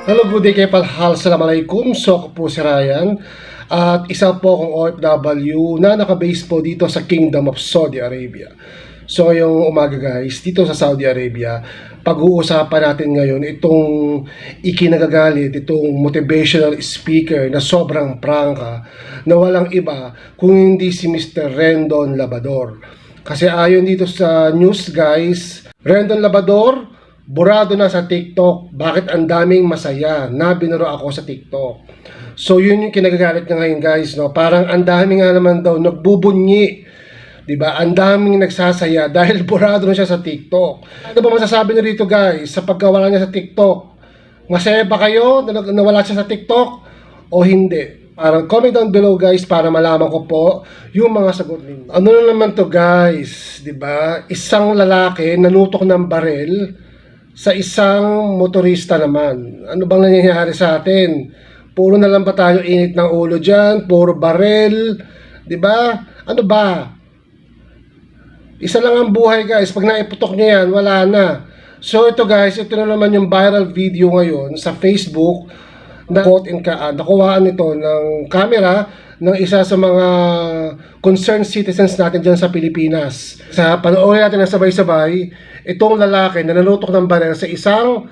Hello, good day kayo palhal. Assalamualaikum. So ako po si Ryan at isa po akong OFW na nakabase po dito sa Kingdom of Saudi Arabia. So ngayong umaga guys, dito sa Saudi Arabia, pag-uusapan natin ngayon itong ikinagagalit, itong motivational speaker na sobrang prangka na walang iba kung hindi si Mr. Rendon Labrador. Kasi ayon dito sa news guys, Rendon Labrador burado na sa TikTok. Bakit ang daming masaya na binuro ako sa TikTok? So yun yung kinagagalit niya ngayon guys, no? Parang ang daming nga naman daw nagbubunyi, 'di ba? Ang daming nagsasaya dahil burado na siya sa TikTok. Ano ba masasabi niyo rito guys sa pagkawala niya sa TikTok? Masaya ba kayo na nawala siya sa TikTok o hindi? Parang comment down below guys para malaman ko po yung mga sagot ninyo. Ano na naman to guys, 'di ba? Isang lalaki nanutok ng barel sa isang motorista naman. Ano bang nangyayari sa atin? Puro na lang ba tayo init ng ulo dyan? Puro barel? Diba? Ano ba? Isa lang ang buhay guys. Pag naiputok nyo yan, wala na. So ito guys, ito na naman yung viral video ngayon sa Facebook na nakuhaan nito ng camera ng isa sa mga concerned citizens natin dyan sa Pilipinas. Sa panoorin natin na sabay-sabay, itong lalaki na nanutok ng barel sa isang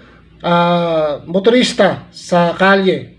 motorista sa kalye.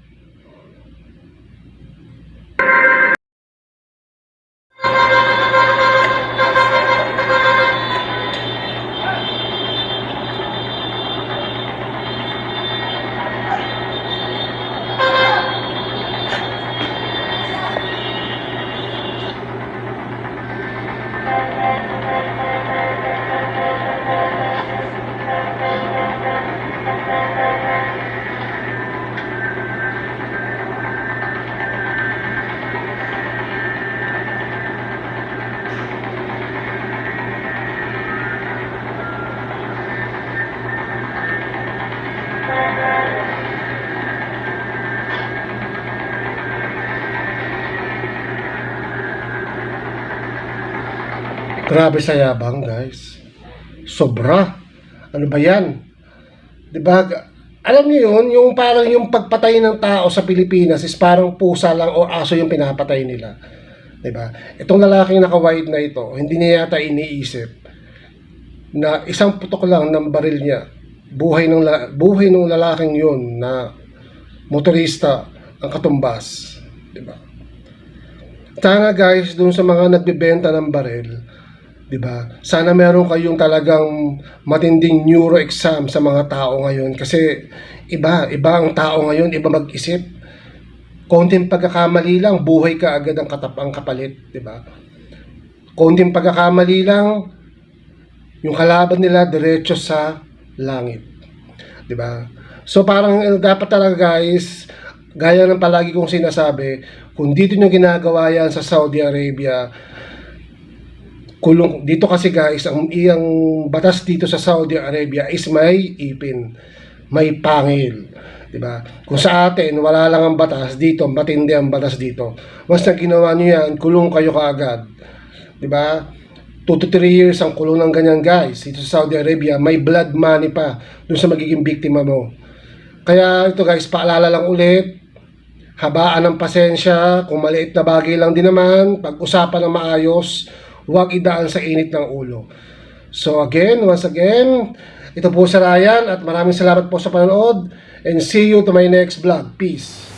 Grabe sa yabang guys. Sobra. Ano ba yan? Diba? Alam niyo yun, yung parang yung pagpatay ng tao sa Pilipinas is parang pusa lang o aso yung pinapatay nila. Diba? Itong lalaking naka-white na ito, hindi niya yata iniisip na isang putok lang ng baril niya, buhay ng lalaking yun na motorista ang katumbas. Diba? Sana guys, dun sa mga nagbebenta ng baril, diba? Sana meron kayong talagang matinding neuro exam sa mga tao ngayon kasi iba ang tao ngayon, iba mag-isip. Konting pagkakamali lang, buhay ka agad ang kapalit, diba? Konting pagkakamali lang, yung kalaban nila diretso sa langit, diba? So parang dapat talaga guys, gaya ng palagi kong sinasabi, kung dito nyo ginagawa yan sa Saudi Arabia, kulong dito kasi guys, ang iyang batas dito sa Saudi Arabia is may ipin, may pangil, 'di ba? Kung sa atin wala lang ang batas, dito matindi ang batas dito. Once na ginawa niyo yan, kulong kayo kaagad, 'di ba? 2 to 3 years ang kulong ng ganyan guys. Dito sa Saudi Arabia, may blood money pa dun sa magiging biktima mo. Kaya ito guys, paalala lang ulit, habaan ng pasensya, kung maliit na bagay lang din naman, pag-usapan ng maayos, huwag idaan sa init ng ulo. So again, once again, ito po si Ryan at maraming salamat po sa panonood and see you to my next vlog. Peace!